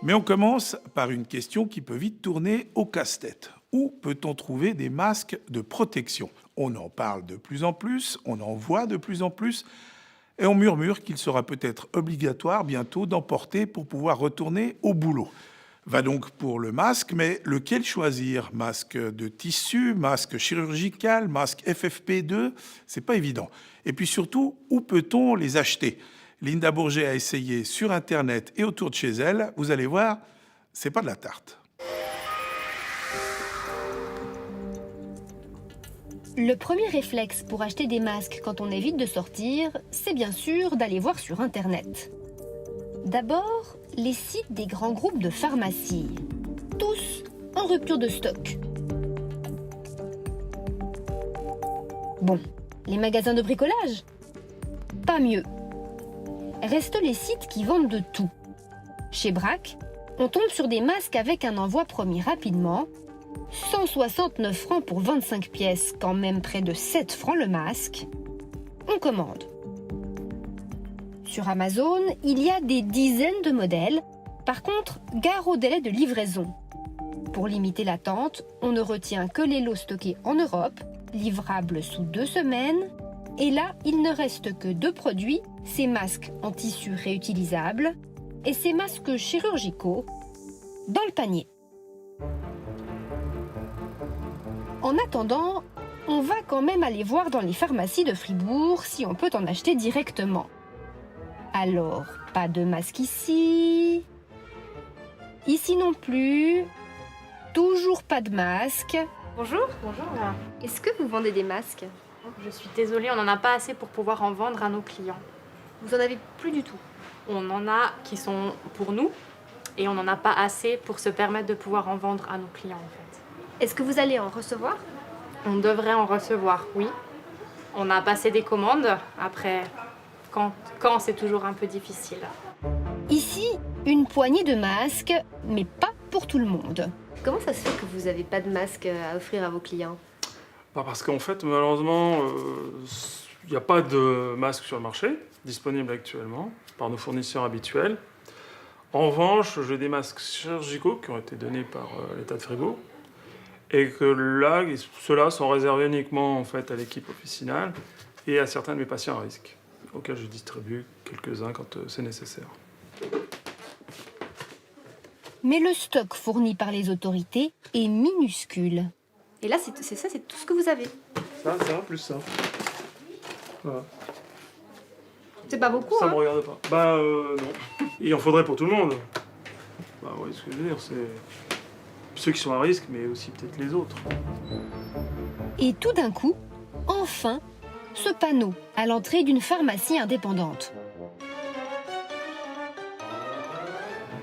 Mais on commence par une question qui peut vite tourner au casse-tête. Où peut-on trouver des masques de protection? On en parle de plus en plus, on en voit de plus en plus, et on murmure qu'il sera peut-être obligatoire bientôt d'en porter pour pouvoir retourner au boulot. Va donc pour le masque, mais lequel choisir? Masque de tissu, masque chirurgical, masque FFP2? C'est pas évident. Et puis surtout, où peut-on les acheter? Linda Bourget a essayé sur Internet et autour de chez elle. Vous allez voir, c'est pas de la tarte. Le premier réflexe pour acheter des masques quand on évite de sortir, c'est bien sûr d'aller voir sur Internet. D'abord, les sites des grands groupes de pharmacie. Tous en rupture de stock. Bon, les magasins de bricolage? Pas mieux. Restent les sites qui vendent de tout. Chez Brac, on tombe sur des masques avec un envoi promis rapidement. 169 francs pour 25 pièces, quand même près de 7 francs le masque. On commande. Sur Amazon, il y a des dizaines de modèles. Par contre, gare au délai de livraison. Pour limiter l'attente, on ne retient que les lots stockés en Europe, livrables sous 2 semaines. Et là, il ne reste que 2 produits, ces masques en tissu réutilisable et ces masques chirurgicaux dans le panier. En attendant, on va quand même aller voir dans les pharmacies de Fribourg si on peut en acheter directement. Alors, pas de masque ici. Ici non plus. Toujours pas de masque. Bonjour. Bonjour. Est-ce que vous vendez des masques? Je suis désolée, on n'en a pas assez pour pouvoir en vendre à nos clients. Vous en avez plus du tout? On en a qui sont pour nous et on n'en a pas assez pour se permettre de pouvoir en vendre à nos clients en fait. Est-ce que vous allez en recevoir? On devrait en recevoir, oui. On a passé des commandes, après quand c'est toujours un peu difficile. Ici, une poignée de masques, mais pas pour tout le monde. Comment ça se fait que vous n'avez pas de masque à offrir à vos clients? Parce qu'en fait, malheureusement, il n'y a pas de masque sur le marché disponible actuellement par nos fournisseurs habituels. En revanche, j'ai des masques chirurgicaux qui ont été donnés par l'État de Fribourg et que là, ceux-là sont réservés uniquement en fait à l'équipe officinale et à certains de mes patients à risque, auxquels je distribue quelques-uns quand c'est nécessaire. Mais le stock fourni par les autorités est minuscule. Et là, c'est tout ce que vous avez? Ça, plus ça. Voilà. C'est pas beaucoup, Ça hein? me regarde pas. Non. Il en faudrait pour tout le monde. Oui, ce que je veux dire, c'est ceux qui sont à risque, mais aussi peut-être les autres. Et tout d'un coup, enfin, ce panneau à l'entrée d'une pharmacie indépendante.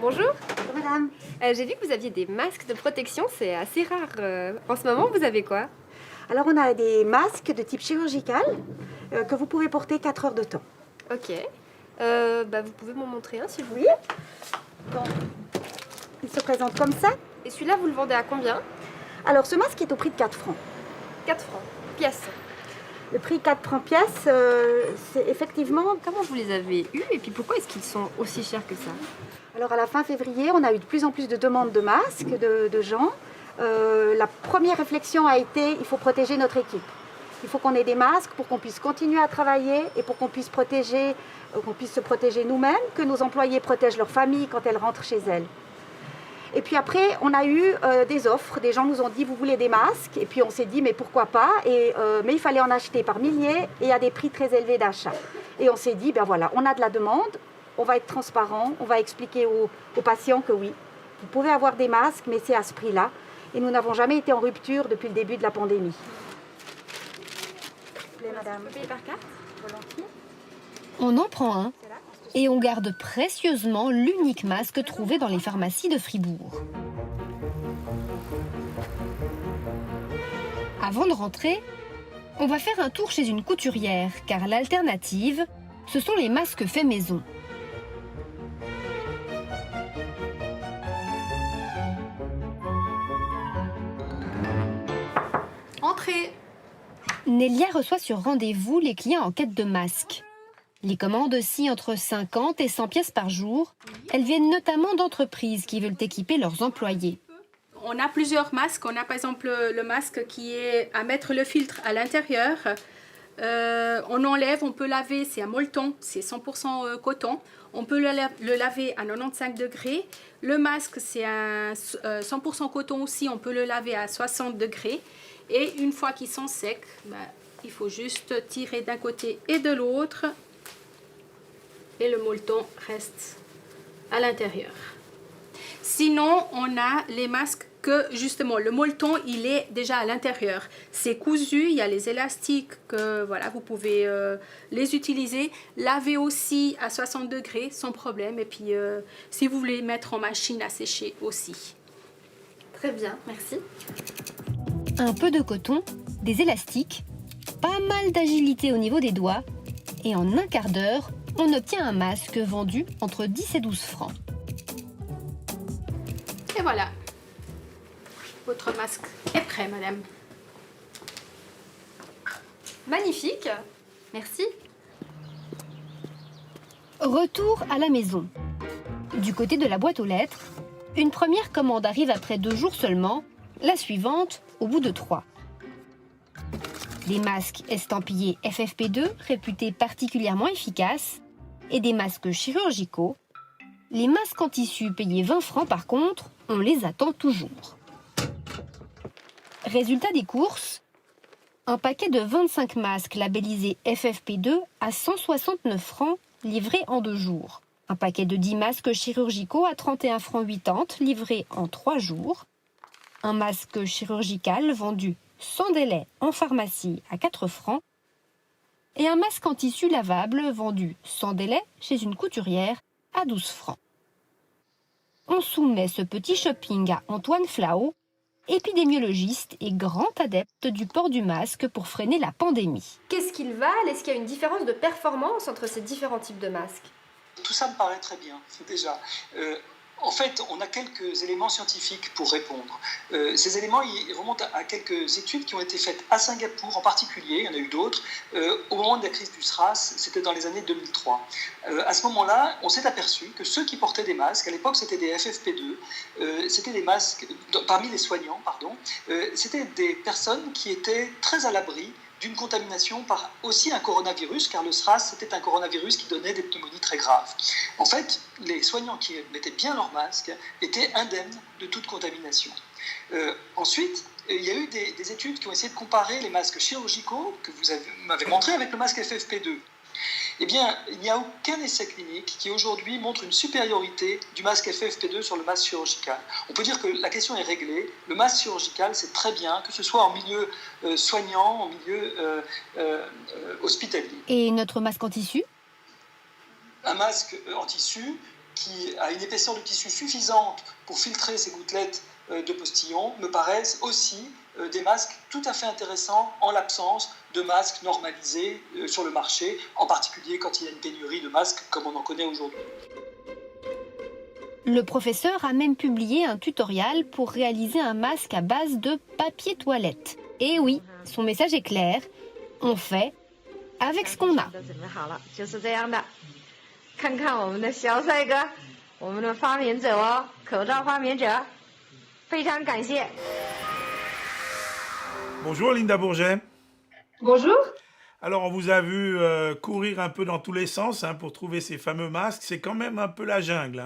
Bonjour. Bonjour madame. J'ai vu que vous aviez des masques de protection, c'est assez rare. En ce moment, vous avez quoi? Alors on a des masques de type chirurgical que vous pouvez porter 4 heures de temps. Ok. Vous pouvez m'en montrer un s'il vous Oui. plaît? Donc, il se présente comme ça. Et celui-là, vous le vendez à combien? Alors ce masque est au prix de 4 francs. 4 francs. Pièce. Le prix 4 francs pièce, c'est effectivement... Comment vous les avez eus et puis pourquoi est-ce qu'ils sont aussi chers que ça? Alors à la fin février, on a eu de plus en plus de demandes de masques de gens. La première réflexion a été, il faut protéger notre équipe. Il faut qu'on ait des masques pour qu'on puisse continuer à travailler et pour qu'on puisse se protéger nous-mêmes, que nos employés protègent leur famille quand elles rentrent chez elles. Et puis après, on a eu des offres. Des gens nous ont dit, vous voulez des masques? Et puis on s'est dit, mais pourquoi pas? Mais il fallait en acheter par milliers et à des prix très élevés d'achat. Et on s'est dit, ben voilà, on a de la demande, on va être transparent, on va expliquer aux patients que oui, vous pouvez avoir des masques, mais c'est à ce prix-là. Et nous n'avons jamais été en rupture depuis le début de la pandémie. Madame. Vous pouvez payer par carte? Volontiers. On en prend un et on garde précieusement l'unique masque trouvé dans les pharmacies de Fribourg. Avant de rentrer, on va faire un tour chez une couturière, car l'alternative, ce sont les masques faits maison. Entrez. Nélia reçoit sur rendez-vous les clients en quête de masques. Les commandes oscillent entre 50 et 100 pièces par jour. Elles viennent notamment d'entreprises qui veulent équiper leurs employés. On a plusieurs masques. On a par exemple le masque qui est à mettre le filtre à l'intérieur. On enlève, on peut laver, c'est un molleton, c'est 100% coton. On peut le laver à 95 degrés. Le masque, c'est un 100% coton aussi, on peut le laver à 60 degrés. Et une fois qu'ils sont secs, il faut juste tirer d'un côté et de l'autre. Et le molleton reste à l'intérieur. Sinon, on a les masques que justement le molleton il est déjà à l'intérieur. C'est cousu, il y a les élastiques que voilà, vous pouvez les utiliser. Laver aussi à 60 degrés sans problème. Et puis si vous voulez mettre en machine à sécher aussi. Très bien, merci. Un peu de coton, des élastiques, pas mal d'agilité au niveau des doigts et en un quart d'heure, on obtient un masque vendu entre 10 et 12 francs. Et voilà, votre masque est prêt, madame. Magnifique, merci. Retour à la maison. Du côté de la boîte aux lettres, une première commande arrive après 2 jours seulement, la suivante au bout de 3. Des masques estampillés FFP2, réputés particulièrement efficaces, et des masques chirurgicaux. Les masques en tissu payés 20 francs par contre, on les attend toujours. Résultat des courses, un paquet de 25 masques labellisés FFP2 à 169 francs livré en 2 jours. Un paquet de 10 masques chirurgicaux à 31 francs 80 livré en 3 jours. Un masque chirurgical vendu sans délai en pharmacie à 4 francs. Et un masque en tissu lavable vendu sans délai chez une couturière à 12 francs. On soumet ce petit shopping à Antoine Flao, épidémiologiste et grand adepte du port du masque pour freiner la pandémie. Qu'est-ce qu'ils valent? Est-ce qu'il y a une différence de performance entre ces différents types de masques? Tout ça me paraît très bien, déjà. En fait, on a quelques éléments scientifiques pour répondre. Ces éléments ils remontent à quelques études qui ont été faites à Singapour en particulier, il y en a eu d'autres, au moment de la crise du SRAS, c'était dans les années 2003. À ce moment-là, on s'est aperçu que ceux qui portaient des masques, à l'époque c'était des FFP2, c'était des masques, parmi les soignants, c'était des personnes qui étaient très à l'abri d'une contamination par aussi un coronavirus, car le SRAS, c'était un coronavirus qui donnait des pneumonies très graves. En fait, les soignants qui mettaient bien leur masque étaient indemnes de toute contamination. Ensuite, il y a eu des études qui ont essayé de comparer les masques chirurgicaux, que vous m'avez montré, avec le masque FFP2. Eh bien, il n'y a aucun essai clinique qui aujourd'hui montre une supériorité du masque FFP2 sur le masque chirurgical. On peut dire que la question est réglée. Le masque chirurgical, c'est très bien, que ce soit en milieu soignant, en milieu hospitalier. Et notre masque en tissu ? Un masque en tissu qui a une épaisseur de tissu suffisante pour filtrer ces gouttelettes de postillon me paraissent aussi des masques tout à fait intéressants en l'absence de masques normalisés sur le marché, en particulier quand il y a une pénurie de masques comme on en connaît aujourd'hui. Le professeur a même publié un tutoriel pour réaliser un masque à base de papier toilette. Et oui, son message est clair, on fait avec ce qu'on a. Bonjour Linda Bourget. Bonjour. Alors on vous a vu courir un peu dans tous les sens pour trouver ces fameux masques. C'est quand même un peu la jungle.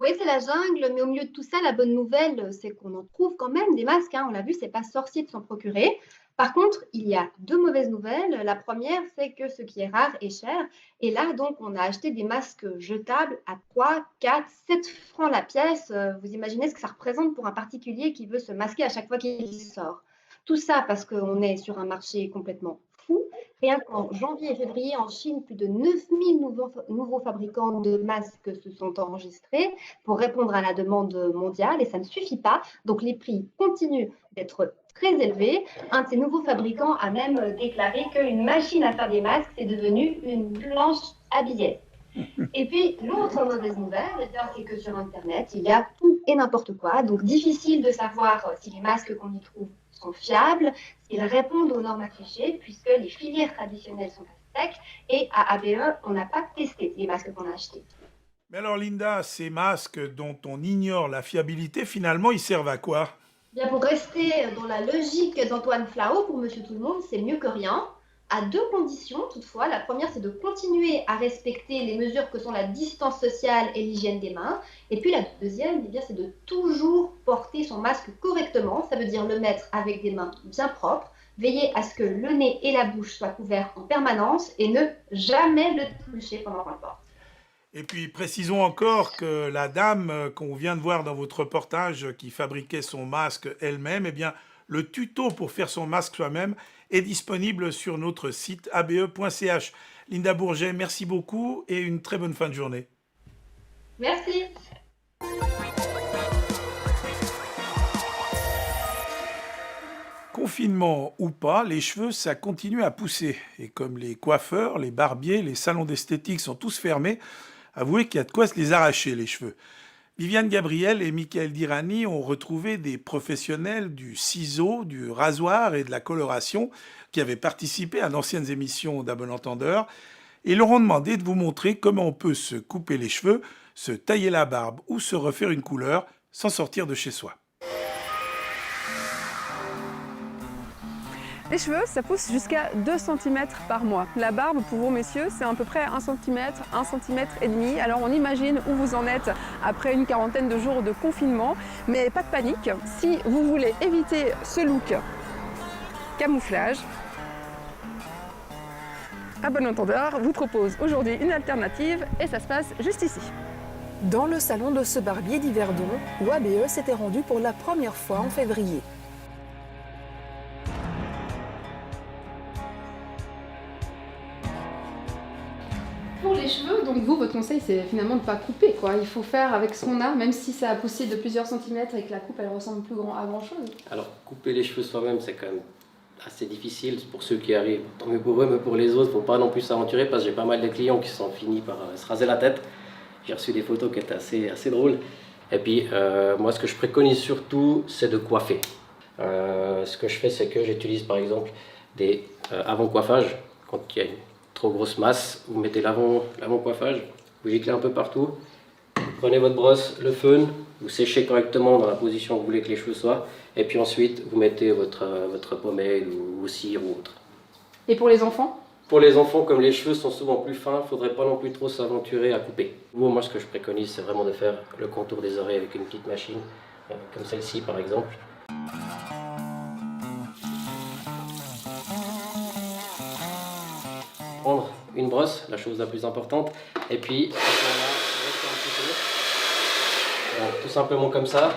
Oui, c'est la jungle, mais au milieu de tout ça, la bonne nouvelle, c'est qu'on en trouve quand même des masques. On l'a vu, c'est pas sorcier de s'en procurer. Par contre, il y a 2 mauvaises nouvelles. La première, c'est que ce qui est rare est cher. Et là, donc, on a acheté des masques jetables à 3, 4, 7 francs la pièce. Vous imaginez ce que ça représente pour un particulier qui veut se masquer à chaque fois qu'il sort. Tout ça parce qu'on est sur un marché complètement fou. Rien qu'en janvier et février, en Chine, plus de 9000 nouveaux fabricants de masques se sont enregistrés pour répondre à la demande mondiale et ça ne suffit pas. Donc, les prix continuent d'être très élevés. Un de ces nouveaux fabricants a même déclaré qu'une machine à faire des masques est devenue une planche à billets. Et puis, l'autre mauvaise nouvelle, c'est que sur Internet, il y a tout et n'importe quoi. Donc, difficile de savoir si les masques qu'on y trouve sont fiables, s'ils répondent aux normes affichées, puisque les filières traditionnelles sont sec. Et à ABE, on n'a pas testé les masques qu'on a achetés. Mais alors Linda, ces masques dont on ignore la fiabilité, finalement, ils servent à quoi? Bien, pour rester dans la logique d'Antoine Flao, pour Monsieur Tout-le-Monde, c'est mieux que rien. À deux conditions, toutefois. La première, c'est de continuer à respecter les mesures que sont la distance sociale et l'hygiène des mains. Et puis la deuxième, eh bien, c'est de toujours porter son masque correctement. Ça veut dire le mettre avec des mains bien propres, veiller à ce que le nez et la bouche soient couverts en permanence et ne jamais le toucher pendant qu'on le porte. Et puis précisons encore que la dame qu'on vient de voir dans votre reportage qui fabriquait son masque elle-même, eh bien, le tuto pour faire son masque soi-même est disponible sur notre site abe.ch. Linda Bourget, merci beaucoup et une très bonne fin de journée. Merci. Confinement ou pas, les cheveux, ça continue à pousser. Et comme les coiffeurs, les barbiers, les salons d'esthétique sont tous fermés, avouez qu'il y a de quoi se les arracher, les cheveux. Viviane Gabriel et Michael Dirani ont retrouvé des professionnels du ciseau, du rasoir et de la coloration qui avaient participé à d'anciennes émissions d'À bon entendeur et leur ont demandé de vous montrer comment on peut se couper les cheveux, se tailler la barbe ou se refaire une couleur sans sortir de chez soi. Les cheveux, ça pousse jusqu'à 2 cm par mois. La barbe, pour vous messieurs, c'est à peu près 1 cm, 1 cm et demi. Alors on imagine où vous en êtes après une quarantaine de jours de confinement. Mais pas de panique, si vous voulez éviter ce look camouflage, À bon entendeur vous propose aujourd'hui une alternative et ça se passe juste ici. Dans le salon de ce barbier d'Yverdon, où ABE s'était rendu pour la première fois en février. Pour les cheveux, donc vous, votre conseil, c'est finalement de ne pas couper, quoi. Il faut faire avec ce qu'on a, même si ça a poussé de plusieurs centimètres et que la coupe, elle ressemble plus à grand chose. Alors, couper les cheveux soi-même, c'est quand même assez difficile pour ceux qui arrivent. Tant mieux pour eux, mais pour les autres, il ne faut pas non plus s'aventurer parce que j'ai pas mal de clients qui sont finis par se raser la tête. J'ai reçu des photos qui étaient assez drôles. Et puis, moi, ce que je préconise surtout, c'est de coiffer. Ce que je fais, c'est que j'utilise par exemple des avant-coiffages. Quand il y a une trop grosse masse, vous mettez l'avant-coiffage, vous giclez un peu partout, vous prenez votre brosse, le fun, vous séchez correctement dans la position où vous voulez que les cheveux soient, et puis ensuite vous mettez votre pommade ou cire ou autre. Et pour les enfants ? Pour les enfants, comme les cheveux sont souvent plus fins, il ne faudrait pas non plus trop s'aventurer à couper. Moi, ce que je préconise, c'est vraiment de faire le contour des oreilles avec une petite machine, comme celle-ci par exemple. Prendre une brosse, la chose la plus importante, et puis tout simplement comme ça.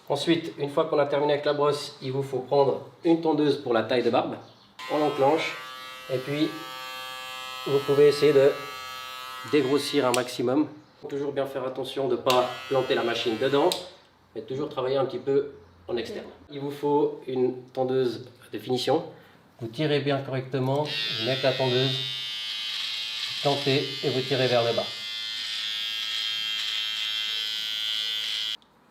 Ensuite, une fois qu'on a terminé avec la brosse, il vous faut prendre une tondeuse pour la taille de barbe. On enclenche, et puis vous pouvez essayer de dégrossir un maximum. Toujours bien faire attention de ne pas planter la machine dedans, mais toujours travailler un petit peu en externe. Il vous faut une tondeuse de finition. Vous tirez bien correctement, vous mettez la tondeuse, tentez et vous tirez vers le bas.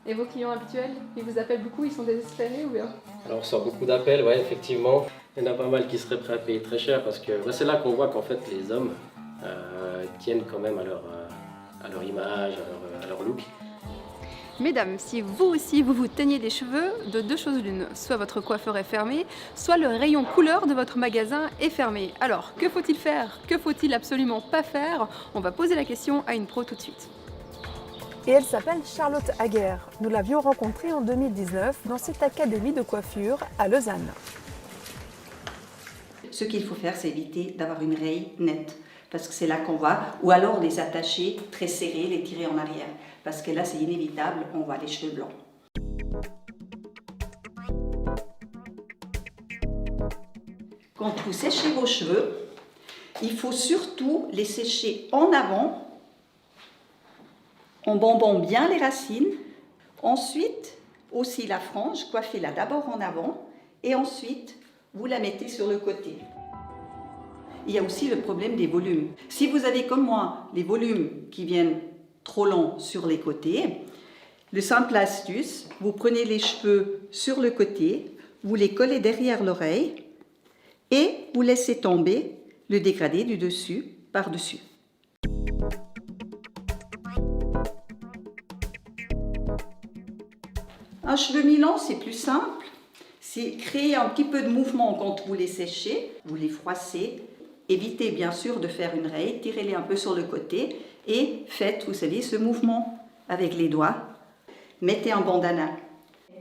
Et vos clients habituels, ils vous appellent beaucoup, ils sont désespérés ou bien ? Alors on reçoit beaucoup d'appels, ouais, effectivement. Il y en a pas mal qui seraient prêts à payer très cher parce que c'est là qu'on voit qu'en fait les hommes tiennent quand même à leur image, à leur look. Mesdames, si vous aussi vous teignez les cheveux, de deux choses l'une, soit votre coiffeur est fermé, soit le rayon couleur de votre magasin est fermé. Alors, que faut-il faire? Que faut-il absolument pas faire? On va poser la question à une pro tout de suite. Et elle s'appelle Charlotte Haguer. Nous l'avions rencontrée en 2019 dans cette académie de coiffure à Lausanne. Ce qu'il faut faire, c'est éviter d'avoir une raie nette, parce que c'est là qu'on va, ou alors les attacher très serrés, les tirer en arrière, parce que là c'est inévitable, on voit les cheveux blancs. Quand vous séchez vos cheveux, il faut surtout les sécher en avant, en bombant bien les racines. Ensuite, aussi la frange, coiffez-la d'abord en avant et ensuite vous la mettez sur le côté. Il y a aussi le problème des volumes. Si vous avez comme moi les volumes qui viennent trop longs sur les côtés, le simple astuce, vous prenez les cheveux sur le côté, vous les collez derrière l'oreille et vous laissez tomber le dégradé du dessus par-dessus. Un cheveu mi-long, c'est plus simple. C'est créer un petit peu de mouvement quand vous les séchez, vous les froissez. Évitez bien sûr de faire une raie, tirez-les un peu sur le côté et faites, vous savez, ce mouvement avec les doigts. Mettez un bandana,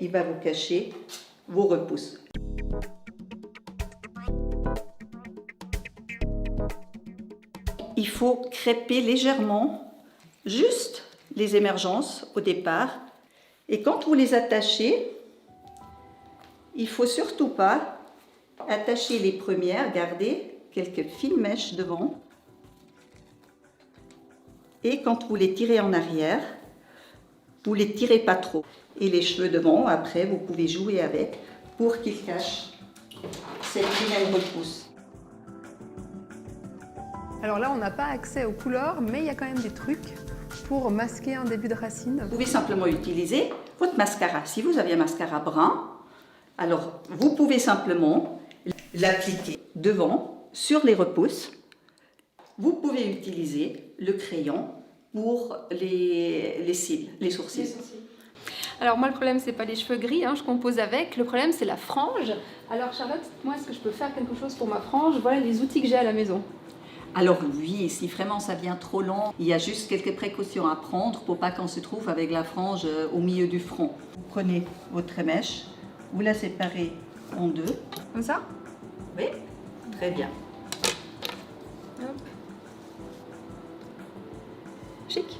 il va vous cacher vos repousses. Il faut crêper légèrement, juste les émergences au départ. Et quand vous les attachez, il ne faut surtout pas attacher les premières, garder quelques fines mèches devant. Et quand vous les tirez en arrière, vous ne les tirez pas trop. Et les cheveux devant, après, vous pouvez jouer avec pour qu'ils cachent cette vilaine repousse. Alors là, on n'a pas accès aux couleurs, mais il y a quand même des trucs pour masquer un début de racine. Vous pouvez simplement utiliser votre mascara. Si vous avez un mascara brun, alors vous pouvez simplement l'appliquer devant, sur les repousses. Vous pouvez utiliser le crayon pour les cils, les sourcils. Alors moi le problème c'est pas les cheveux gris, je compose avec, le problème c'est la frange. Alors Charlotte, moi est-ce que je peux faire quelque chose pour ma frange? Voilà les outils que j'ai à la maison. Alors oui, si vraiment ça devient trop long, il y a juste quelques précautions à prendre pour pas qu'on se trouve avec la frange au milieu du front. Vous prenez votre mèche, vous la séparez en deux. Comme ça? Oui, très bien. Hop. Chic.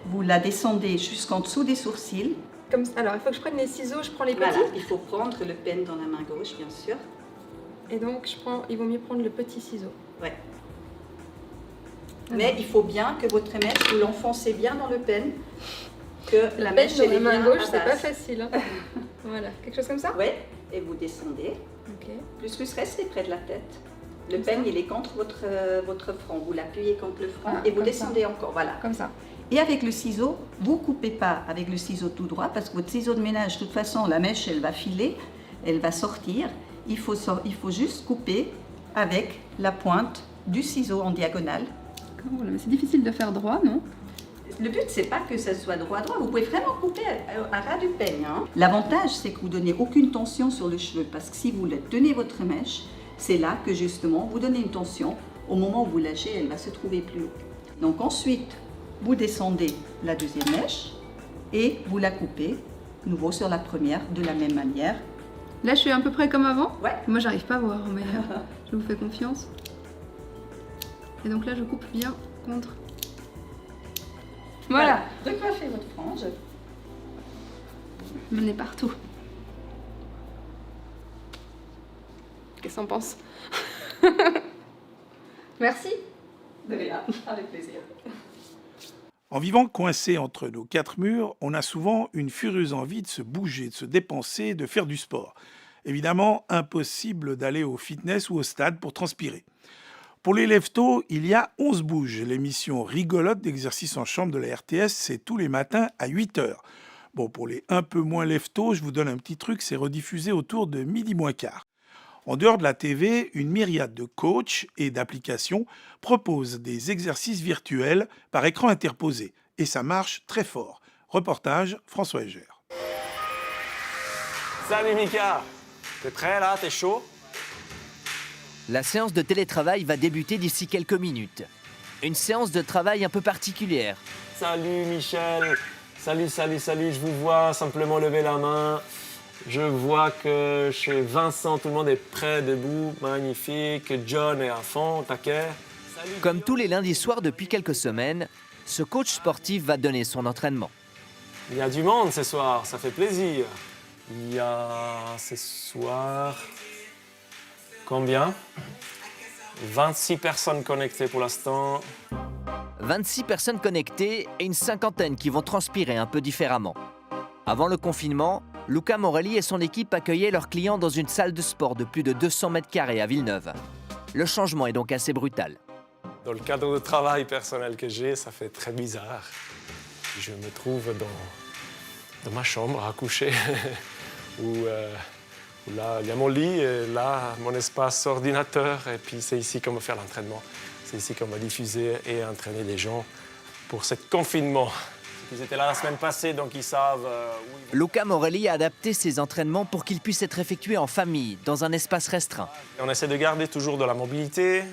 Vous la descendez jusqu'en dessous des sourcils. Comme ça. Alors il faut que je prenne les ciseaux, je prends les petits. Voilà, il faut prendre le pen dans la main gauche bien sûr. Et donc il vaut mieux prendre le petit ciseau. Ouais. Mais il faut bien que votre mèche, vous l'enfoncez bien dans le pen, que la mèche dans elle la est main bien gauche, à c'est pas base. facile. Voilà, quelque chose comme ça? Oui, et vous descendez. Ok. Plus restez près de la tête. Le pen, il est contre votre front. Vous l'appuyez contre le front et vous descendez encore. Voilà. Comme ça. Et avec le ciseau, vous ne coupez pas avec le ciseau tout droit parce que votre ciseau de ménage, de toute façon, la mèche, elle va filer, elle va sortir. Il faut juste couper avec la pointe du ciseau en diagonale. Voilà, mais c'est difficile de faire droit, non? Le but, c'est pas que ça soit droit. Vous pouvez vraiment couper à ras du peigne. L'avantage, c'est que vous ne donnez aucune tension sur le cheveu parce que si vous tenez votre mèche, c'est là que justement vous donnez une tension. Au moment où vous lâchez, elle va se trouver plus haut. Donc ensuite, vous descendez la deuxième mèche et vous la coupez nouveau sur la première de la même manière. Là, je suis à peu près comme avant? Ouais. Moi, j'arrive pas à voir, mais je vous fais confiance. Et donc là, je coupe bien contre. Voilà. Recoiffez votre frange. Menez partout. Qu'est-ce qu'on pense? Merci. De rien, avec plaisir. En vivant coincé entre nos quatre murs, on a souvent une furieuse envie de se bouger, de se dépenser, de faire du sport. Évidemment, impossible d'aller au fitness ou au stade pour transpirer. Pour les lève-tôt, il y a 11 bouges. L'émission rigolote d'exercice en chambre de la RTS, c'est tous les matins à 8h. Bon, pour les un peu moins lève-tôt, je vous donne un petit truc, c'est rediffusé autour de 12h15. En dehors de la TV, une myriade de coachs et d'applications proposent des exercices virtuels par écran interposé. Et ça marche très fort. Reportage François Heger. Salut Mika, t'es prêt là, t'es chaud? La séance de télétravail va débuter d'ici quelques minutes. Une séance de travail un peu particulière. Salut Michel, salut, je vous vois, simplement lever la main. Je vois que chez Vincent, tout le monde est prêt, debout, magnifique. John est à fond, taquet. Comme tous les lundis soirs depuis quelques semaines, ce coach sportif va donner son entraînement. Il y a du monde ce soir, ça fait plaisir. Il y a ce soir... Combien? 26 personnes connectées pour l'instant. 26 personnes connectées et une cinquantaine qui vont transpirer un peu différemment. Avant le confinement, Luca Morelli et son équipe accueillaient leurs clients dans une salle de sport de plus de 200 mètres carrés à Villeneuve. Le changement est donc assez brutal. Dans le cadre de travail personnel que j'ai, ça fait très bizarre. Je me trouve dans ma chambre à coucher où Là, il y a mon lit et là, mon espace ordinateur. Et puis, c'est ici qu'on va faire l'entraînement. C'est ici qu'on va diffuser et entraîner les gens pour ce confinement. Ils étaient là la semaine passée, donc ils savent où... Luca Morelli a adapté ses entraînements pour qu'ils puissent être effectués en famille, dans un espace restreint. On essaie de garder toujours de la mobilité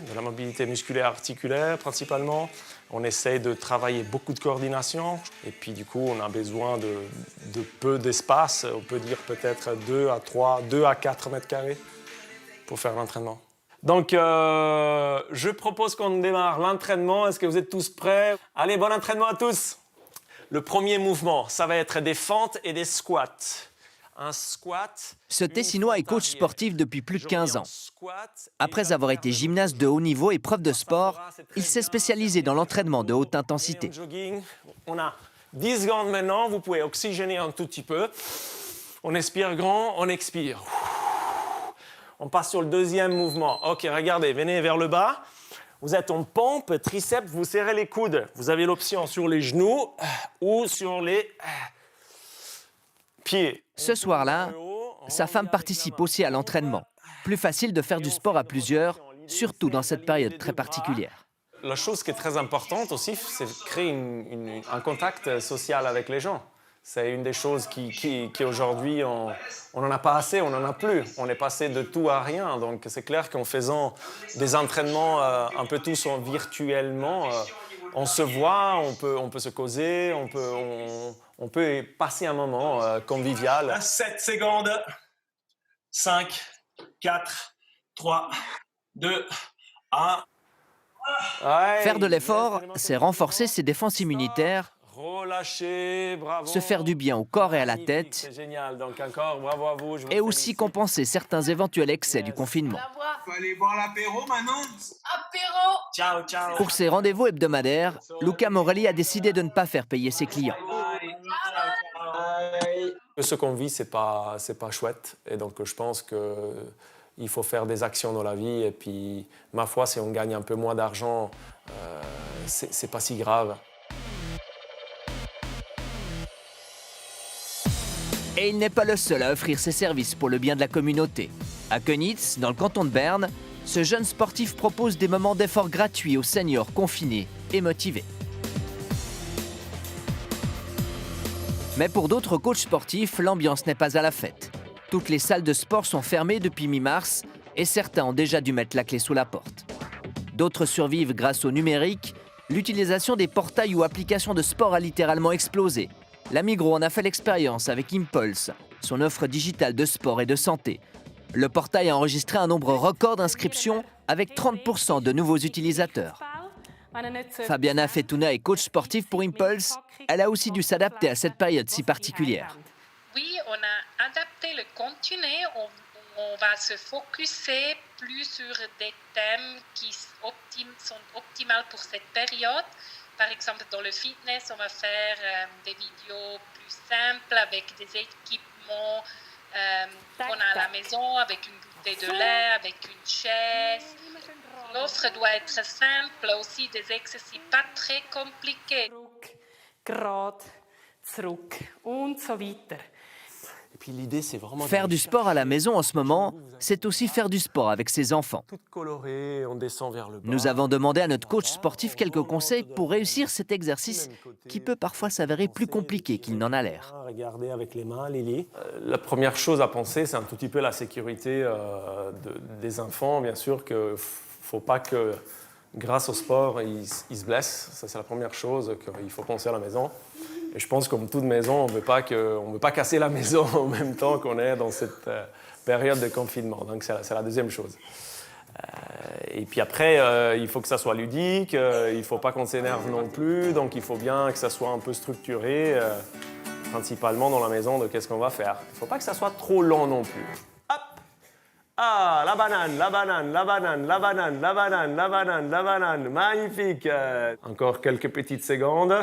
musculaire, articulaire principalement. On essaie de travailler beaucoup de coordination. Et puis du coup, on a besoin de peu d'espace. On peut dire peut-être 2 à 4 mètres carrés pour faire l'entraînement. Donc, je propose qu'on démarre l'entraînement. Est-ce que vous êtes tous prêts? Allez, bon entraînement à tous! Le premier mouvement, ça va être des fentes et des squats. Un squat... Ce Tessinois est coach sportif depuis plus de 15 ans. Après avoir été gymnaste de haut niveau et prof de sport, il s'est spécialisé dans l'entraînement de haute intensité. On a 10 secondes maintenant, vous pouvez oxygéner un tout petit peu. On expire grand, on expire. On passe sur le deuxième mouvement. Ok, regardez, venez vers le bas. Vous êtes en pompe, triceps, vous serrez les coudes. Vous avez l'option sur les genoux ou sur les pieds. Ce soir-là, sa femme participe aussi à l'entraînement. Plus facile de faire du sport à plusieurs, surtout dans cette période très particulière. La chose qui est très importante aussi, c'est de créer un contact social avec les gens. C'est une des choses qui aujourd'hui, on n'en a pas assez, on n'en a plus. On est passé de tout à rien. Donc c'est clair qu'en faisant des entraînements un peu tous virtuellement, on se voit, on peut se causer, on peut passer un moment convivial. 7 secondes. 5, 4, 3, 2, 1. Ouais, Faire de l'effort, c'est renforcer ses défenses immunitaires, relâchez, bravo. se faire du bien au corps et à la tête, C'est génial, donc encore bravo à vous. et aussi compenser certains éventuels excès du confinement. Faut aller boire l'apéro maintenant. Apéro. Ciao, ciao. Pour ses rendez-vous hebdomadaires, Luca Morelli a décidé de ne pas faire payer ses clients. Ce qu'on vit, c'est pas chouette, et donc je pense qu'il faut faire des actions dans la vie, et puis ma foi, si on gagne un peu moins d'argent, c'est pas si grave. Et il n'est pas le seul à offrir ses services pour le bien de la communauté. À Köniz, dans le canton de Berne, ce jeune sportif propose des moments d'effort gratuits aux seniors confinés et motivés. Mais pour d'autres coachs sportifs, l'ambiance n'est pas à la fête. Toutes les salles de sport sont fermées depuis mi-mars et certains ont déjà dû mettre la clé sous la porte. D'autres survivent grâce au numérique. L'utilisation des portails ou applications de sport a littéralement explosé. La Migros en a fait l'expérience avec Impulse, son offre digitale de sport et de santé. Le portail a enregistré un nombre record d'inscriptions avec 30% de nouveaux utilisateurs. Fabiana Fetuna est coach sportif pour Impulse. Elle a aussi dû s'adapter à cette période si particulière. Oui, on a adapté le contenu. On va se focuser plus sur des thèmes qui sont optimaux pour cette période. Par exemple, dans le fitness, on va faire des vidéos plus simples avec des équipements qu'on a à la maison, avec une bouteille de lait, avec une chaise. L'offre doit être simple, aussi des exercices pas très compliqués. Gerade, zurück und so weiter. Et puis l'idée, c'est vraiment Faire du sport à la maison en ce moment, c'est aussi faire du sport avec ses enfants. tout coloré, on descend vers le bas. Nous avons demandé à notre coach sportif quelques conseils pour réussir cet exercice qui peut parfois s'avérer plus compliqué qu'il n'en a l'air. Regardez avec les mains, Lily. La première chose à penser, c'est un tout petit peu la sécurité des enfants. Bien sûr qu'il ne faut pas que, grâce au sport, ils se blessent. Ça, c'est la première chose qu'il faut penser à la maison. Et je pense que comme toute maison, on ne veut pas casser la maison en même temps qu'on est dans cette période de confinement. Donc c'est la deuxième chose. Et puis après, il faut que ça soit ludique, il ne faut pas qu'on s'énerve non plus, donc il faut bien que ça soit un peu structuré, principalement dans la maison, de qu'est-ce qu'on va faire. Il ne faut pas que ça soit trop lent non plus. Hop! Ah, la banane, la banane, la banane, la banane, la banane, la banane, la banane, magnifique! Encore quelques petites secondes.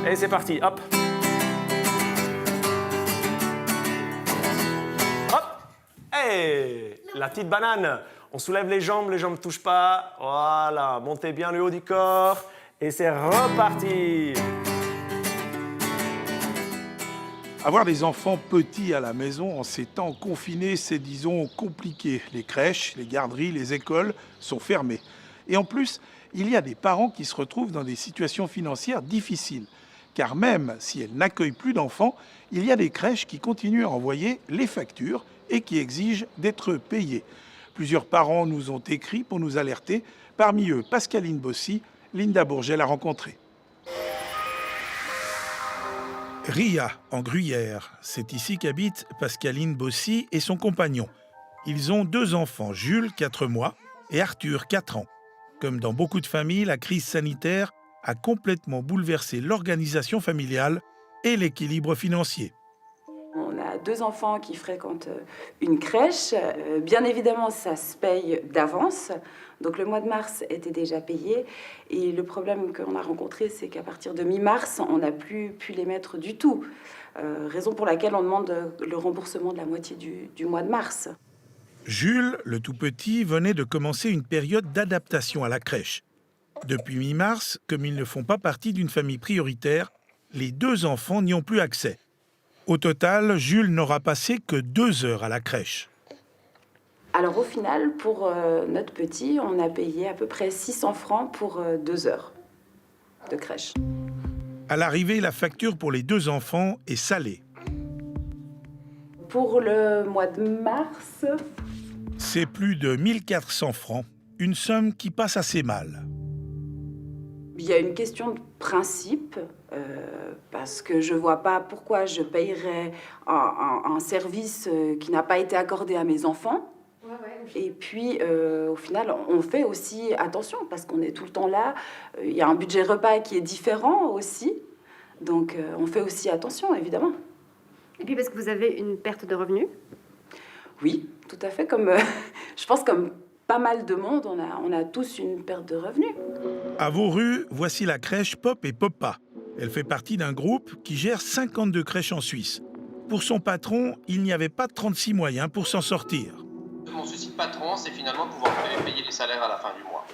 Et c'est parti, hop! Hop! Hey! La petite banane. On soulève les jambes ne touchent pas. Voilà, montez bien le haut du corps. Et c'est reparti! Avoir des enfants petits à la maison en ces temps confinés, c'est disons compliqué. Les crèches, les garderies, les écoles sont fermées. Et en plus, il y a des parents qui se retrouvent dans des situations financières difficiles. Car même si elles n'accueillent plus d'enfants, il y a des crèches qui continuent à envoyer les factures et qui exigent d'être payées. Plusieurs parents nous ont écrit pour nous alerter. Parmi eux, Pascaline Bossy, Linda Bourget l'a rencontrée. Ria, en Gruyère. C'est ici qu'habitent Pascaline Bossy et son compagnon. Ils ont 2 enfants, Jules, 4 mois, et Arthur, 4 ans. Comme dans beaucoup de familles, la crise sanitaire a complètement bouleversé l'organisation familiale et l'équilibre financier. On a 2 enfants qui fréquentent une crèche. Bien évidemment, ça se paye d'avance. Donc le mois de mars était déjà payé. Et le problème qu'on a rencontré, c'est qu'à partir de mi-mars, on n'a plus pu les mettre du tout. Raison pour laquelle on demande le remboursement de la moitié du mois de mars. Jules, le tout petit, venait de commencer une période d'adaptation à la crèche. Depuis mi-mars, comme ils ne font pas partie d'une famille prioritaire, les 2 enfants n'y ont plus accès. Au total, Jules n'aura passé que 2 heures à la crèche. Alors au final, pour notre petit, on a payé à peu près 600 francs pour 2 heures de crèche. À l'arrivée, la facture pour les 2 enfants est salée. Pour le mois de mars, c'est plus de 1400 francs, une somme qui passe assez mal. Il y a une question de principe, parce que je ne vois pas pourquoi je payerais un service qui n'a pas été accordé à mes enfants. Et puis, au final, on fait aussi attention, parce qu'on est tout le temps là. Il y a un budget repas qui est différent aussi. Donc, on fait aussi attention, évidemment. Et puis, parce que vous avez une perte de revenus? Oui, tout à fait. Comme, je pense comme pas mal de monde, on a tous une perte de revenus. À Vauru, voici la crèche Pop et Popa. Elle fait partie d'un groupe qui gère 52 crèches en Suisse. Pour son patron, il n'y avait pas 36 moyens pour s'en sortir. Mon souci de patron, c'est finalement de pouvoir payer les salaires à la fin du mois.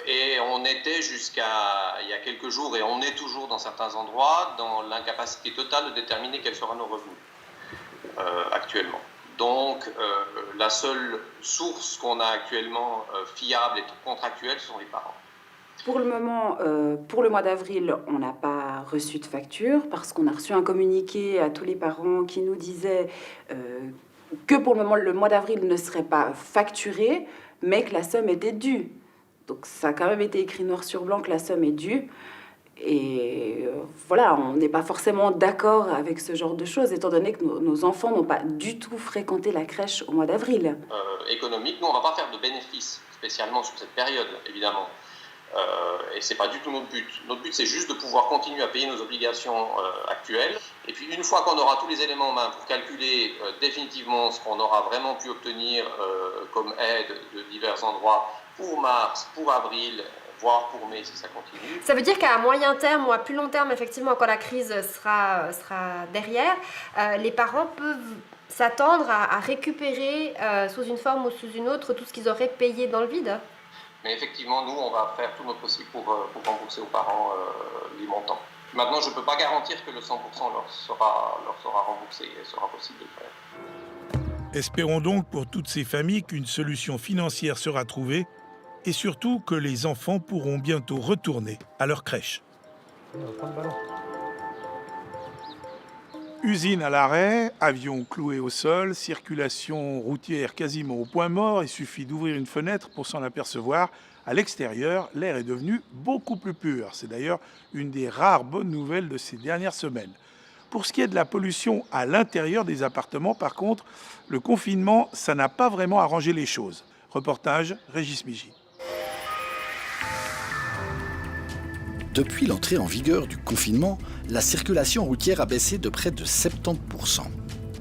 Et on était jusqu'à il y a quelques jours, et on est toujours dans certains endroits, dans l'incapacité totale de déterminer quels seront nos revenus actuellement. Donc, la seule source qu'on a actuellement fiable et contractuelle, ce sont les parents. Pour le moment, pour le mois d'avril, on n'a pas reçu de facture parce qu'on a reçu un communiqué à tous les parents qui nous disait que pour le moment, le mois d'avril ne serait pas facturé, mais que la somme était due. Donc ça a quand même été écrit noir sur blanc que la somme est due. Et voilà, on n'est pas forcément d'accord avec ce genre de choses, étant donné que nos enfants n'ont pas du tout fréquenté la crèche au mois d'avril. Économique, nous, on ne va pas faire de bénéfices, spécialement sur cette période, évidemment. Et ce n'est pas du tout notre but. Notre but, c'est juste de pouvoir continuer à payer nos obligations actuelles. Et puis, une fois qu'on aura tous les éléments en main pour calculer définitivement ce qu'on aura vraiment pu obtenir comme aide de divers endroits pour mars, pour avril, voire pour mai si ça continue. Ça veut dire qu'à moyen terme ou à plus long terme, effectivement, quand la crise sera derrière, les parents peuvent s'attendre à récupérer sous une forme ou sous une autre tout ce qu'ils auraient payé dans le vide. Mais effectivement, nous, on va faire tout notre possible pour rembourser aux parents les montants. Maintenant, je ne peux pas garantir que le 100% leur sera remboursé et sera possible de le faire. Espérons donc pour toutes ces familles qu'une solution financière sera trouvée et surtout que les enfants pourront bientôt retourner à leur crèche. Usine à l'arrêt, avion cloué au sol, circulation routière quasiment au point mort. Il suffit d'ouvrir une fenêtre pour s'en apercevoir. À l'extérieur, l'air est devenu beaucoup plus pur. C'est d'ailleurs une des rares bonnes nouvelles de ces dernières semaines. Pour ce qui est de la pollution à l'intérieur des appartements, par contre, le confinement, ça n'a pas vraiment arrangé les choses. Reportage, Régis Migy. Depuis l'entrée en vigueur du confinement, la circulation routière a baissé de près de 70%.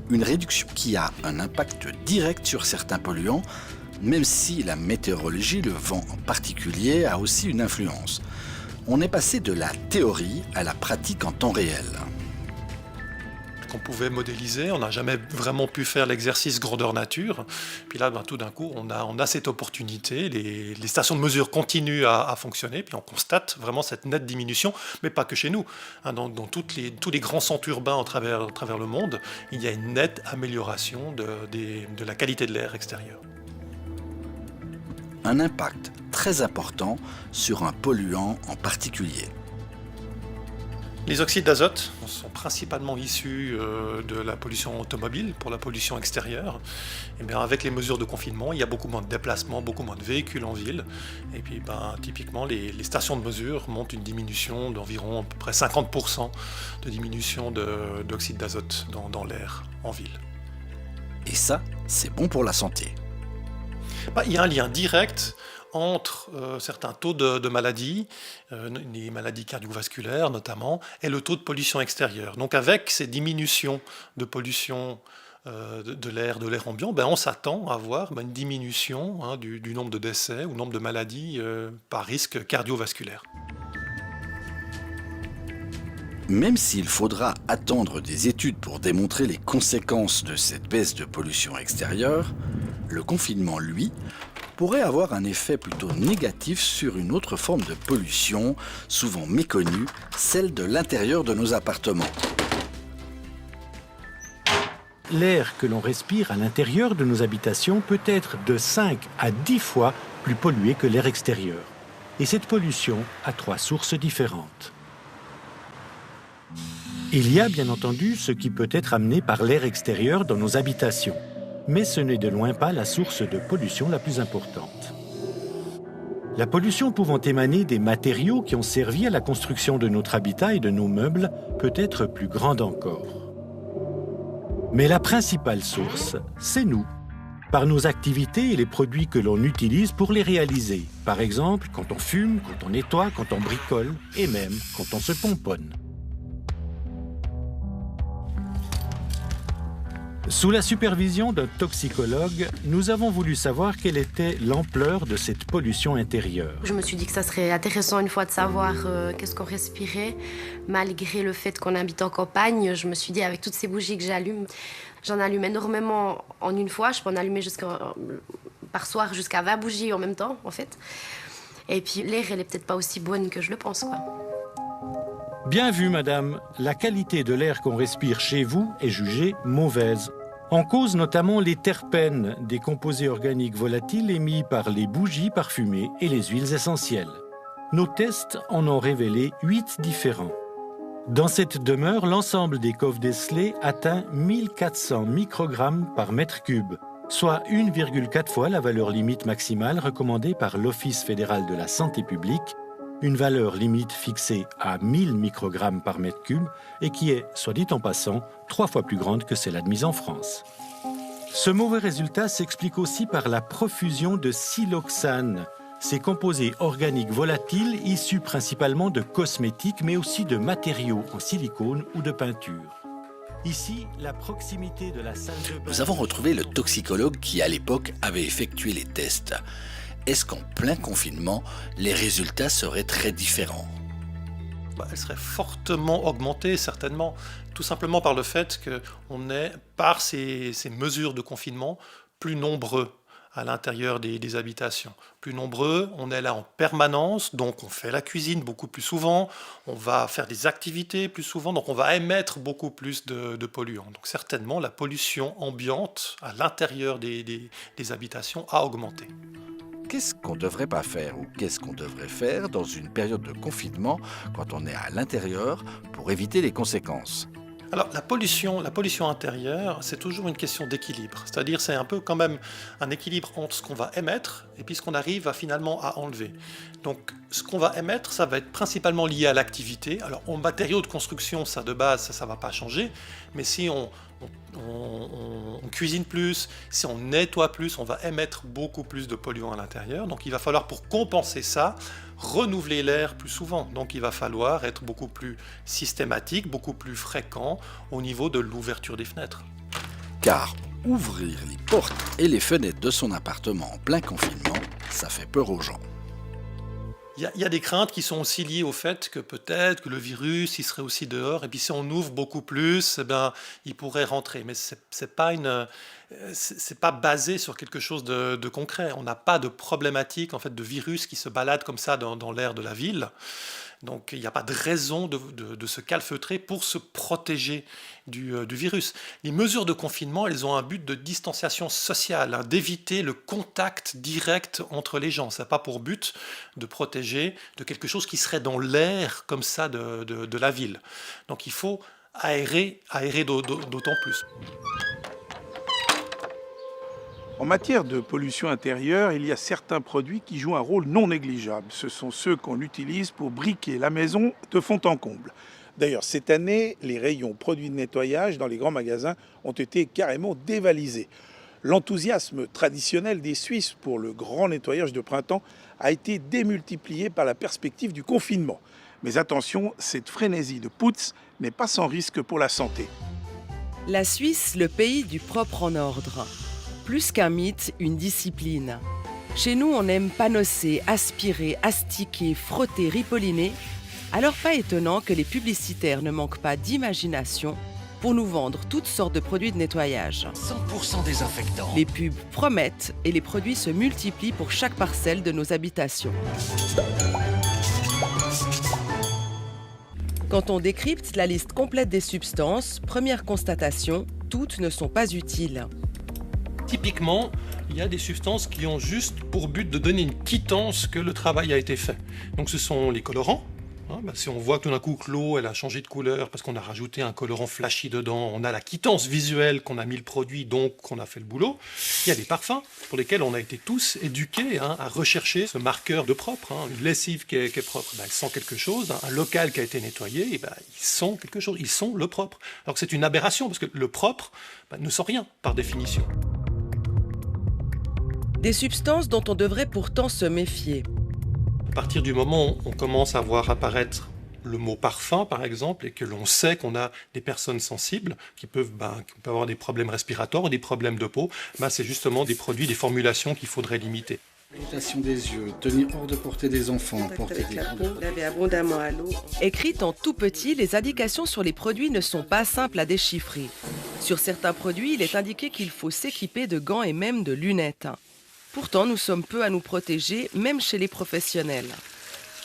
Une réduction qui a un impact direct sur certains polluants, même si la météorologie, le vent en particulier, a aussi une influence. On est passé de la théorie à la pratique en temps réel. qu'on pouvait modéliser. On n'a jamais vraiment pu faire l'exercice grandeur nature. Puis là, tout d'un coup, on a cette opportunité. Les stations de mesure continuent à fonctionner. Puis on constate vraiment cette nette diminution, mais pas que chez nous. Dans tous les grands centres urbains à travers le monde, il y a une nette amélioration de la qualité de l'air extérieur. Un impact très important sur un polluant en particulier. Les oxydes d'azote sont principalement issus de la pollution automobile pour la pollution extérieure. Et bien avec les mesures de confinement, il y a beaucoup moins de déplacements, beaucoup moins de véhicules en ville. Et puis typiquement, les stations de mesure montrent une diminution d'environ à peu près 50% de diminution d'oxyde d'azote dans l'air en ville. Et ça, c'est bon pour la santé. Il y a un lien direct entre certains taux de maladies, les maladies cardiovasculaires notamment, et le taux de pollution extérieure. Donc avec ces diminutions de pollution de l'air ambiant, on s'attend à avoir une diminution du nombre de décès ou nombre de maladies par risque cardiovasculaire. Même s'il faudra attendre des études pour démontrer les conséquences de cette baisse de pollution extérieure, le confinement, lui, pourrait avoir un effet plutôt négatif sur une autre forme de pollution, souvent méconnue, celle de l'intérieur de nos appartements. L'air que l'on respire à l'intérieur de nos habitations peut être de 5 à 10 fois plus pollué que l'air extérieur. Et cette pollution a 3 sources différentes. Il y a bien entendu ce qui peut être amené par l'air extérieur dans nos habitations. Mais ce n'est de loin pas la source de pollution la plus importante. La pollution pouvant émaner des matériaux qui ont servi à la construction de notre habitat et de nos meubles peut être plus grande encore. Mais la principale source, c'est nous, par nos activités et les produits que l'on utilise pour les réaliser. Par exemple, quand on fume, quand on nettoie, quand on bricole et même quand on se pomponne. Sous la supervision d'un toxicologue, nous avons voulu savoir quelle était l'ampleur de cette pollution intérieure. Je me suis dit que ça serait intéressant une fois de savoir qu'est-ce qu'on respirait. Malgré le fait qu'on habite en campagne, je me suis dit avec toutes ces bougies que j'allume, j'en allume énormément en une fois. Je peux en allumer par soir jusqu'à 20 bougies en même temps, en fait. Et puis l'air, elle est peut-être pas aussi bonne que je le pense, quoi. Bien vu, madame. La qualité de l'air qu'on respire chez vous est jugée mauvaise. En cause notamment les terpènes, des composés organiques volatiles émis par les bougies parfumées et les huiles essentielles. Nos tests en ont révélé 8 différents. Dans cette demeure, l'ensemble des coffres décelés atteint 1400 microgrammes par mètre cube, soit 1,4 fois la valeur limite maximale recommandée par l'Office fédéral de la santé publique, une valeur limite fixée à 1000 microgrammes par mètre cube et qui est, soit dit en passant, 3 fois plus grande que celle admise en France. Ce mauvais résultat s'explique aussi par la profusion de siloxane, ces composés organiques volatiles issus principalement de cosmétiques mais aussi de matériaux en silicone ou de peinture. Ici, la proximité de la salle de bain... Nous avons retrouvé le toxicologue qui, à l'époque, avait effectué les tests. Est-ce qu'en plein confinement, les résultats seraient très différents ? Elle serait fortement augmentée, certainement, tout simplement par le fait qu'on est, par ces mesures de confinement, plus nombreux à l'intérieur des habitations. Plus nombreux, on est là en permanence, donc on fait la cuisine beaucoup plus souvent, on va faire des activités plus souvent, donc on va émettre beaucoup plus de polluants. Donc certainement, la pollution ambiante à l'intérieur des habitations a augmenté. Qu'est-ce qu'on ne devrait pas faire ou qu'est-ce qu'on devrait faire dans une période de confinement quand on est à l'intérieur pour éviter les conséquences ? Alors la pollution intérieure, c'est toujours une question d'équilibre. C'est-à-dire c'est un peu quand même un équilibre entre ce qu'on va émettre et puis ce qu'on arrive finalement à enlever. Donc ce qu'on va émettre, ça va être principalement lié à l'activité. Alors en matériaux de construction, ça de base, ça ne va pas changer. Mais si on cuisine plus, si on nettoie plus, on va émettre beaucoup plus de polluants à l'intérieur. Donc il va falloir, pour compenser ça, renouveler l'air plus souvent. Donc il va falloir être beaucoup plus systématique, beaucoup plus fréquent au niveau de l'ouverture des fenêtres. Car ouvrir les portes et les fenêtres de son appartement en plein confinement, ça fait peur aux gens. Il y a des craintes qui sont aussi liées au fait que peut-être que le virus, il serait aussi dehors, et puis si on ouvre beaucoup plus, il pourrait rentrer. Mais c'est pas basé sur quelque chose de concret. On n'a pas de problématique en fait, de virus qui se balade comme ça dans l'air de la ville. Donc il n'y a pas de raison de se calfeutrer pour se protéger du virus. Les mesures de confinement, elles ont un but de distanciation sociale, d'éviter le contact direct entre les gens. Ça n'a pas pour but de protéger de quelque chose qui serait dans l'air comme ça de la ville. Donc il faut aérer d'autant plus. En matière de pollution intérieure, il y a certains produits qui jouent un rôle non négligeable. Ce sont ceux qu'on utilise pour briquer la maison de fond en comble. D'ailleurs, cette année, les rayons produits de nettoyage dans les grands magasins ont été carrément dévalisés. L'enthousiasme traditionnel des Suisses pour le grand nettoyage de printemps a été démultiplié par la perspective du confinement. Mais attention, cette frénésie de putz n'est pas sans risque pour la santé. La Suisse, le pays du propre en ordre. Plus qu'un mythe, une discipline. Chez nous, on aime panosser, aspirer, astiquer, frotter, ripolliner. Alors pas étonnant que les publicitaires ne manquent pas d'imagination pour nous vendre toutes sortes de produits de nettoyage. 100% désinfectant. Les pubs promettent et les produits se multiplient pour chaque parcelle de nos habitations. Quand on décrypte la liste complète des substances, première constatation, toutes ne sont pas utiles. Typiquement, il y a des substances qui ont juste pour but de donner une quittance que le travail a été fait. Donc ce sont les colorants. Si on voit que tout d'un coup que l'eau elle a changé de couleur parce qu'on a rajouté un colorant flashy dedans, on a la quittance visuelle qu'on a mis le produit, donc qu'on a fait le boulot. Il y a des parfums pour lesquels on a été tous éduqués à rechercher ce marqueur de propre. Une lessive qui est propre, elle sent quelque chose. Un local qui a été nettoyé, il sent quelque chose. Ils sont le propre. Alors que c'est une aberration parce que le propre ne sent rien par définition. Des substances dont on devrait pourtant se méfier. À partir du moment où on commence à voir apparaître le mot parfum, par exemple, et que l'on sait qu'on a des personnes sensibles qui peuvent avoir des problèmes respiratoires ou des problèmes de peau, c'est justement des produits, des formulations qu'il faudrait limiter. Limitation des yeux, tenir hors de portée des enfants, porter des laver abondamment à l'eau. Écrites en tout petit, les indications sur les produits ne sont pas simples à déchiffrer. Sur certains produits, il est indiqué qu'il faut s'équiper de gants et même de lunettes. Pourtant, nous sommes peu à nous protéger, même chez les professionnels.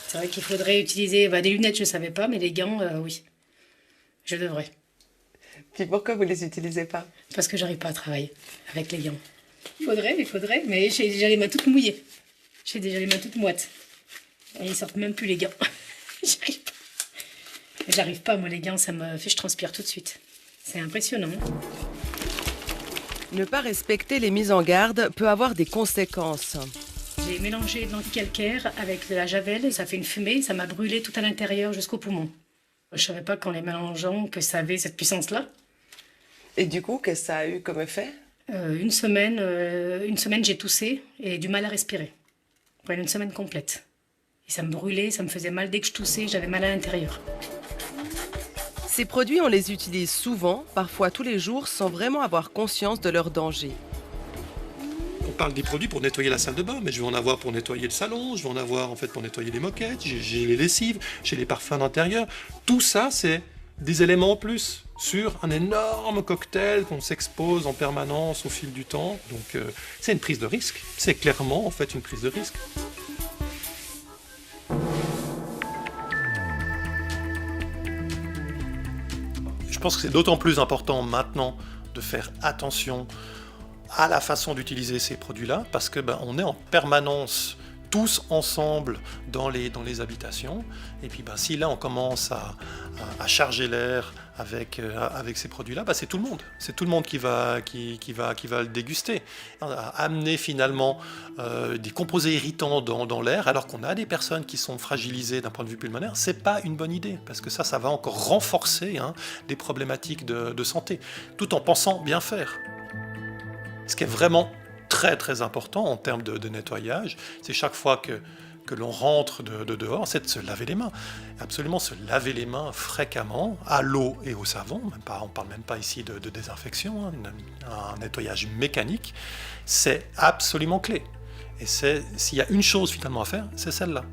C'est vrai qu'il faudrait utiliser des lunettes, je ne savais pas, mais les gants, oui, je devrais. Puis pourquoi vous ne les utilisez pas? Parce que j'arrive pas à travailler avec les gants. Il faudrait, mais j'ai déjà les mains toutes mouillées. J'ai déjà les mains toutes moites. Et ils sortent même plus les gants. J'arrive pas, moi les gants, ça me fait, je transpire tout de suite. C'est impressionnant. Ne pas respecter les mises en garde peut avoir des conséquences. J'ai mélangé de l'anticalcaire avec de la javel et ça fait une fumée, ça m'a brûlé tout à l'intérieur jusqu'au poumon. Je savais pas qu'en les mélangeant que ça avait cette puissance-là. Et du coup, qu'est-ce que ça a eu comme effet? Une semaine, j'ai toussé et du mal à respirer. Pendant une semaine complète. Et ça me brûlait, ça me faisait mal. Dès que je toussais, j'avais mal à l'intérieur. Ces produits, on les utilise souvent, parfois tous les jours, sans vraiment avoir conscience de leur danger. On parle des produits pour nettoyer la salle de bain, mais je vais en avoir pour nettoyer le salon, je vais en avoir en fait pour nettoyer les moquettes, j'ai les lessives, j'ai les parfums d'intérieur. Tout ça, c'est des éléments en plus sur un énorme cocktail qu'on s'expose en permanence au fil du temps. Donc c'est une prise de risque. C'est clairement en fait une prise de risque. Je pense que c'est d'autant plus important maintenant de faire attention à la façon d'utiliser ces produits-là, parce que on est en permanence tous ensemble dans les habitations, et puis si là on commence à charger l'air avec ces produits-là, c'est tout le monde qui va le déguster, à amener finalement des composés irritants dans l'air, alors qu'on a des personnes qui sont fragilisées d'un point de vue pulmonaire. C'est pas une bonne idée, parce que ça va encore renforcer des problématiques de santé, tout en pensant bien faire. Ce qui est vraiment très très important en termes de nettoyage, c'est chaque fois que l'on rentre de dehors, c'est de se laver les mains. Absolument se laver les mains fréquemment, à l'eau et au savon. On ne parle même pas ici de désinfection, un nettoyage mécanique. C'est absolument clé. Et s'il y a une chose finalement à faire, c'est celle-là.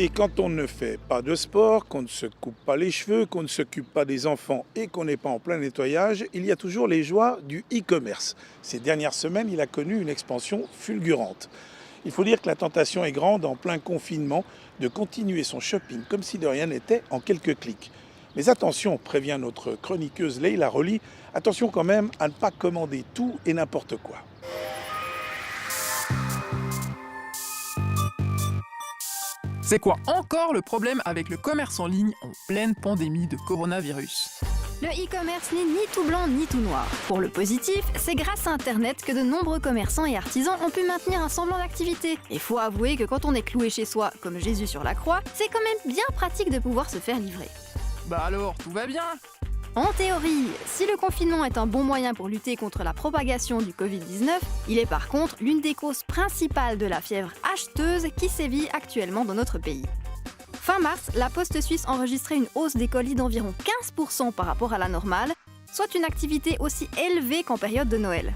Et quand on ne fait pas de sport, qu'on ne se coupe pas les cheveux, qu'on ne s'occupe pas des enfants et qu'on n'est pas en plein nettoyage, il y a toujours les joies du e-commerce. Ces dernières semaines, il a connu une expansion fulgurante. Il faut dire que la tentation est grande en plein confinement de continuer son shopping comme si de rien n'était en quelques clics. Mais attention, prévient notre chroniqueuse Leila Roli, attention quand même à ne pas commander tout et n'importe quoi. C'est quoi encore le problème avec le commerce en ligne en pleine pandémie de coronavirus? Le e-commerce n'est ni tout blanc ni tout noir. Pour le positif, c'est grâce à Internet que de nombreux commerçants et artisans ont pu maintenir un semblant d'activité. Et faut avouer que quand on est cloué chez soi, comme Jésus sur la croix, c'est quand même bien pratique de pouvoir se faire livrer. Bah alors, tout va bien? En théorie, si le confinement est un bon moyen pour lutter contre la propagation du Covid-19, il est par contre l'une des causes principales de la fièvre acheteuse qui sévit actuellement dans notre pays. Fin mars, la Poste suisse enregistrait une hausse des colis d'environ 15% par rapport à la normale, soit une activité aussi élevée qu'en période de Noël.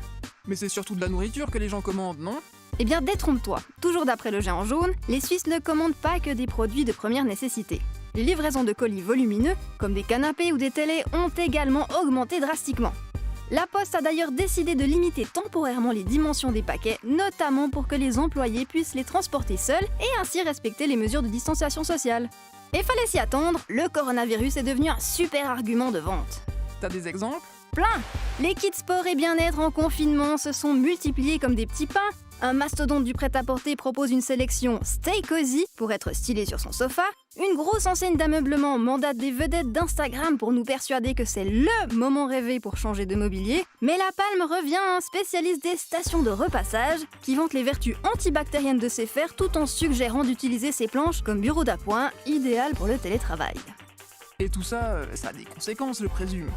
Mais c'est surtout de la nourriture que les gens commandent, non? Eh bien, détrompe-toi. Toujours d'après le géant jaune, les Suisses ne commandent pas que des produits de première nécessité. Les livraisons de colis volumineux, comme des canapés ou des télés, ont également augmenté drastiquement. La Poste a d'ailleurs décidé de limiter temporairement les dimensions des paquets, notamment pour que les employés puissent les transporter seuls et ainsi respecter les mesures de distanciation sociale. Et fallait s'y attendre, le coronavirus est devenu un super argument de vente. T'as des exemples? Plein! Les kits sport et bien-être en confinement se sont multipliés comme des petits pains. Un mastodonte du prêt-à-porter propose une sélection Stay Cozy pour être stylé sur son sofa. Une grosse enseigne d'ameublement mandate des vedettes d'Instagram pour nous persuader que c'est LE moment rêvé pour changer de mobilier. Mais la palme revient à un spécialiste des stations de repassage qui vante les vertus antibactériennes de ses fers tout en suggérant d'utiliser ses planches comme bureau d'appoint, idéal pour le télétravail. Et tout ça, ça a des conséquences, je présume.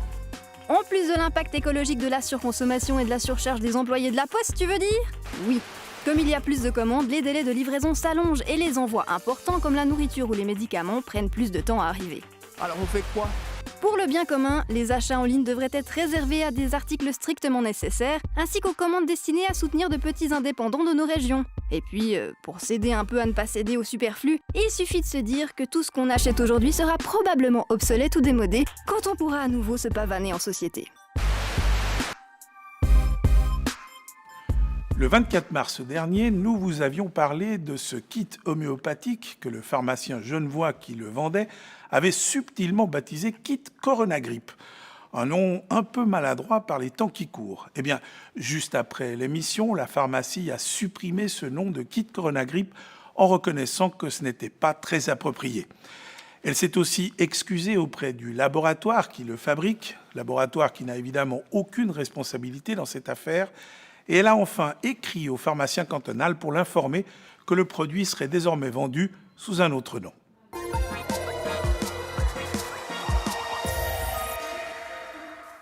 En plus de l'impact écologique de la surconsommation et de la surcharge des employés de la Poste, tu veux dire? Oui. Comme il y a plus de commandes, les délais de livraison s'allongent et les envois importants comme la nourriture ou les médicaments prennent plus de temps à arriver. Alors on fait quoi? Pour le bien commun, les achats en ligne devraient être réservés à des articles strictement nécessaires, ainsi qu'aux commandes destinées à soutenir de petits indépendants de nos régions. Et puis, pour s'aider un peu à ne pas céder au superflu, il suffit de se dire que tout ce qu'on achète aujourd'hui sera probablement obsolète ou démodé quand on pourra à nouveau se pavaner en société. Le 24 mars dernier, nous vous avions parlé de ce kit homéopathique que le pharmacien genevois qui le vendait avait subtilement baptisé kit Coronagrippe. Un nom un peu maladroit par les temps qui courent. Eh bien, juste après l'émission, la pharmacie a supprimé ce nom de kit Coronagrippe en reconnaissant que ce n'était pas très approprié. Elle s'est aussi excusée auprès du laboratoire qui le fabrique, laboratoire qui n'a évidemment aucune responsabilité dans cette affaire. Et elle a enfin écrit au pharmacien cantonal pour l'informer que le produit serait désormais vendu sous un autre nom.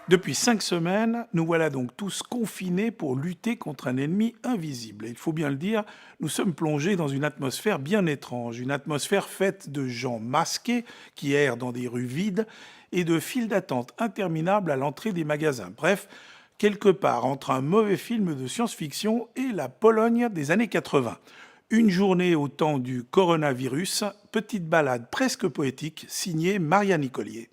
Depuis 5 semaines, nous voilà donc tous confinés pour lutter contre un ennemi invisible. Et il faut bien le dire, nous sommes plongés dans une atmosphère bien étrange, une atmosphère faite de gens masqués qui errent dans des rues vides et de files d'attente interminables à l'entrée des magasins. Bref, quelque part entre un mauvais film de science-fiction et la Pologne des années 80. Une journée au temps du coronavirus, petite balade presque poétique signée Maria Nicolier.